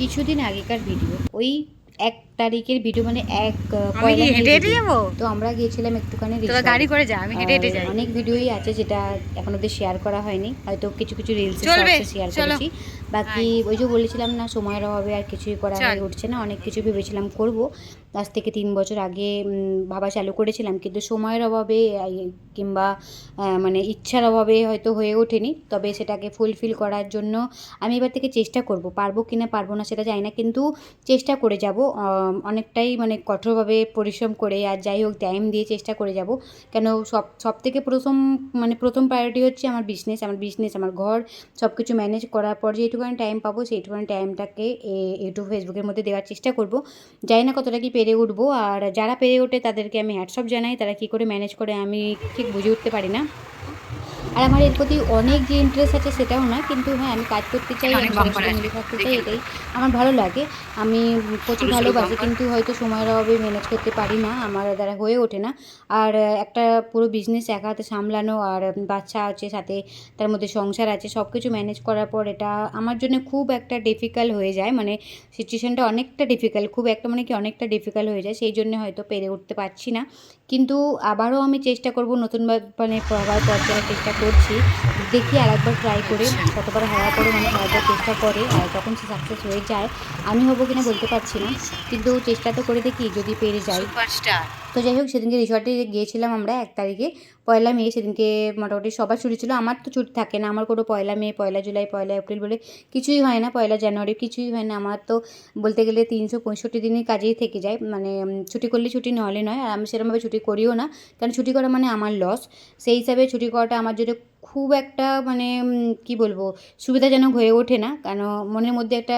কিছুদিন আগেকার ভিডিও, ওই 1 তারিখের ভিডিও, মানে পয়লা মে ভিডিও। তো আমরা গিয়েছিলাম একটুখানি গাড়ি করে যা, আমি হেঁটে হেঁটে যাই। অনেক ভিডিওই আছে যেটা এখন অব্দি শেয়ার করা হয়নি, হয়তো কিছু কিছু রিলসে শর্টসে শেয়ার করেছি। বাকি ওই যে বলেছিলাম না, সময়ের অভাবে আর কিছুই করা হয়ে উঠছে না। অনেক কিছু ভেবেছিলাম করব, আজ থেকে 3 বছর আগে ভাবা চালু করেছিলাম, কিন্তু সময়ের অভাবে কিংবা মানে ইচ্ছার অভাবে হয়তো হয়ে ওঠেনি। তবে সেটাকে ফুলফিল করার জন্য আমি এবার থেকে চেষ্টা করব, পারবো কি না পারবো না সেটা জানি না, কিন্তু চেষ্টা করে যাব অনেকটাই, মানে কঠোরভাবে পরিশ্রম করে আর যাই হোক টাইম দিয়ে চেষ্টা করে যাব। কেন সব থেকে প্রথম প্রায়োরিটি হচ্ছে আমার বিজনেস, আমার ঘর সব কিছু ম্যানেজ করার পর যেটুকুনি টাইম পাবো সেইটুকুনি টাইমটাকে ইউটিউব ফেসবুকের মধ্যে দেওয়ার চেষ্টা করব। জানি না কতটা কি পেরে উঠবো, আর যারা পেরে ওঠে তাদেরকে আমি হ্যাটসঅপ জানাই। তারা কী করে ম্যানেজ করে আমি ঠিক বুঝে উঠতে পারি না। আর আমার এর প্রতি অনেক যে ইন্টারেস্ট আছে সেটাও না, কিন্তু হ্যাঁ আমি কাজ করতে চাই, আমি সবার সাথে মিলে থাকতে চাই, এটাই আমার ভালো লাগে। আমি প্রচুর ভালোবাসি, কিন্তু হয়তো সময়ের অভাবে ম্যানেজ করতে পারি না, আমার দ্বারা হয়ে ওঠে না। আর একটা পুরো বিজনেস একা হাতে সামলানো, আর বাচ্চা আছে সাথে, তার মধ্যে সংসার আছে, সব কিছু ম্যানেজ করার পর এটা আমার জন্য খুব একটা ডিফিকাল্ট হয়ে যায়। মানে সিচুয়েশানটা অনেকটা ডিফিকাল্ট, খুব একটা মানে কি অনেকটা ডিফিকাল্ট হয়ে যায়, সেই জন্য হয়তো পেরে উঠতে পারছি না। কিন্তু আবারও আমি চেষ্টা করব, নতুন মানে হওয়ার পর যারা চেষ্টা করছি, দেখি আরেকবার ট্রাই করে। কতবার হারার পরেও মানুষ আরেকবার চেষ্টা করে, আর যখন সে সাকসেস হয়ে যায়, আমি হবো কিনা বলতে পারছি না, কিন্তু চেষ্টা তো করে দেখি যদি পেরে যাই। তো যাই হোক, সেদিনকে রিসর্টে গিয়েছিলাম আমরা 1 তারিখে, পয়লা মে। সেদিনকে মোটামুটি সবার ছুটি ছিল, আমার তো ছুটি থাকে না। আমার কোনো পয়লা মে, পয়লা জুলাই, পয়লা এপ্রিল বলে কিছুই হয় না, পয়লা জানুয়ারি কিছুই হয় না। আমার তো বলতে গেলে 365 দিনই কাজেই থেকে যায়, মানে ছুটি করলে ছুটি, নহলে নয়। আর আমি সেরকমভাবে ছুটি করিও না, কারণ ছুটি করা মানে আমার লস। সেই হিসাবে ছুটি করাটা আমার জন্য খুব একটা মানে কী বলবো, সুবিধাজনক হয়ে ওঠে না। কারণ মনের মধ্যে একটা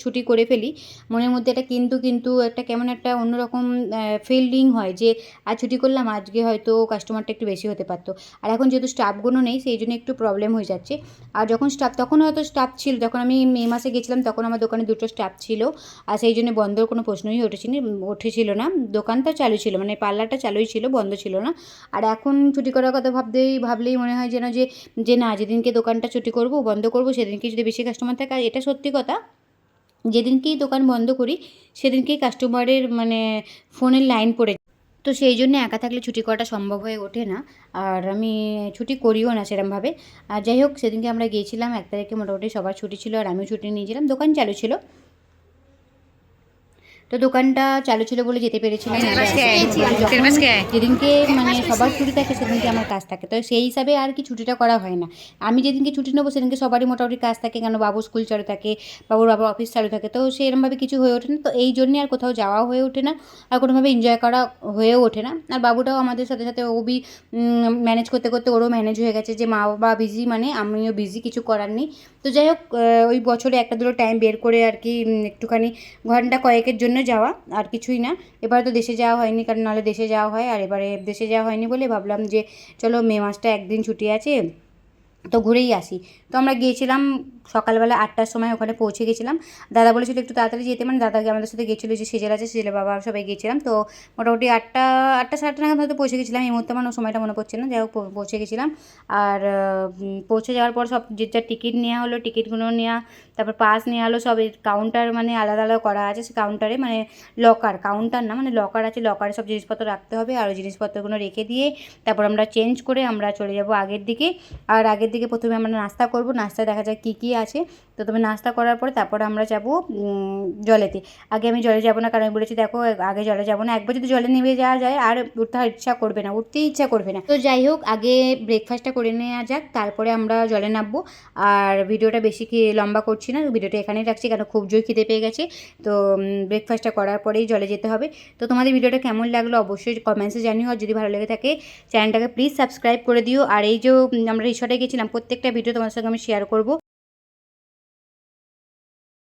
ছুটি করে ফেলি, মনের মধ্যে একটা কিন্তু একটা কেমন একটা অন্যরকম ফিলিং হয় যে আজ ছুটি করলাম, আজকে হয়তো কাস্টমারটা একটু বেশি হতে পারতো। আর এখন যেহেতু স্টাফগুলো নেই, সেই জন্য একটু প্রবলেম হয়ে যাচ্ছে। আর তখন হয়তো স্টাফ ছিল, যখন আমি মে মাসে গেছিলাম তখন আমার দোকানে 2টো স্টাফ ছিল, আর সেই জন্য বন্ধর কোনো প্রশ্নই উঠেছিল না। দোকানটা চালু ছিল, মানে পার্লারটা চালুই ছিল, বন্ধ ছিল না। আর এখন ছুটি করার কথা ভাবলেই মনে হয় যেন যে না, যেদিনকে দোকানটা ছুটি করব, বন্ধ করব, সেদিনকে যদি বেশি কাস্টমার থাকে। আর এটা সত্যি কথা, যেদিনকেই দোকান বন্ধ করি সেদিনকেই কাস্টমারের মানে ফোনের লাইন পড়ে। তো সেই জন্য একা থাকলে ছুটি করাটা সম্ভব হয়ে ওঠে না, আর আমি ছুটি করিও না সেরমভাবে। আর যাই হোক, সেদিনকে আমরা গিয়েছিলাম 1 তারিখে, মোটামুটি সবার ছুটি ছিল আর আমিও ছুটি নিয়েছিলাম, দোকান চালু ছিল। তো দোকানটা চালু ছিল বলে যেতে পেরেছিলাম। যেদিনকে মানে সবার ছুটি থাকে সেদিনকে আমার কাজ থাকে, তো সেই হিসাবে আর কি ছুটিটা করা হয় না। আমি যেদিনকে ছুটি নেবো সেদিনকে সবারই মোটামুটি কাজ থাকে, কেন বাবু স্কুল চালু থাকে, বাবার অফিস চালু থাকে, তো সেরকমভাবে কিছু হয়ে ওঠে না। তো এই জন্যে আর কোথাও যাওয়া হয়ে ওঠে না, আর কোনোভাবে এনজয় করা হয়েও ওঠে না। আর বাবুটাও আমাদের সাথে সাথে ম্যানেজ করতে করতে ওরও ম্যানেজ হয়ে গেছে, যে মা বাবা বিজি মানে আমিও বিজি, কিছু করার নেই। তো যাই হোক, ওই বছরে 1-2 টাইম বের করে আর কি একটুখানি ঘন্টা কয়েকের জন্য যাওয়া, আর কিছুই না। এবারে তো দেশে যাওয়া হয়নি, কারণ নাহলে দেশে যাওয়া হয়, আর এবারে দেশে যাওয়া হয়নি বলে ভাবলাম যে চলো মে মাসটা একদিন ছুটি আছে, তো ঘুরেই আসি। তো আমরা গিয়েছিলাম সকালবেলা 8টার সময়, ওখানে পৌঁছে গেছিলাম। দাদা বলেছিল একটু তাড়াতাড়ি যেতে, মানে দাদাকে আমাদের সাথে গেছিলো, যে সেজেল আছে, সেজেলের বাবা সবাই গিয়েছিলাম। তো মোটামুটি 8টা 8:30 নাগাদ হয়তো পৌঁছে গেছিলাম, এই মুহূর্তে আমার সময়টা মনে পড়ছে না, যাই হোক পৌঁছে গেছিলাম। আর পৌঁছে যাওয়ার পর সব যে যা টিকিট নেওয়া হলো, টিকিটগুলো নেওয়া, তারপর পাস নেওয়া হলো, সব কাউন্টার মানে আলাদা আলাদা করা আছে, সে কাউন্টারে মানে কাউন্টার না, মানে লকার আছে, লকারে সব জিনিসপত্র রাখতে হবে। আর ওই জিনিসপত্রগুলো রেখে দিয়ে তারপর আমরা চেঞ্জ করে আমরা চলে যাব আগের দিকে। আর আগের দিকে প্রথমে আমরা নাস্তা করব, নাস্তায় দেখা যাক কী কী আছে। তো তুমি নাস্তা করার পরে তারপর আমরা যাব জলেতে। আগে আমি জলে যাব না, কারণ আমি বলেছি দেখো আগে জলে যাব না, একবার যদি জলে নেমে যাওয়া যায় আর উঠতেই ইচ্ছা করবে না। তো যাই হোক, আগে ব্রেকফাস্টটা করে নেওয়া যাক, তারপরে আমরা জলে নামবো। আর ভিডিওটা বেশি লম্বা করছি না, ভিডিওটা এখানেই রাখছি, কারণ খুব জোর খিদে পেয়ে গেছে। তো ব্রেকফাস্টটা করার পরেই জলে যেতে হবে। তো তোমাদের ভিডিওটা কেমন লাগলো অবশ্যই কমেন্টসে জানিও, আর যদি ভালো লেগে থাকে চ্যানেলটাকে প্লিজ সাবস্ক্রাইব করে দিও। আর এই যে আমরা রিসর্টে গেছিলাম, প্রত্যেকটা ভিডিও তোমাদের সঙ্গে আমি শেয়ার করব।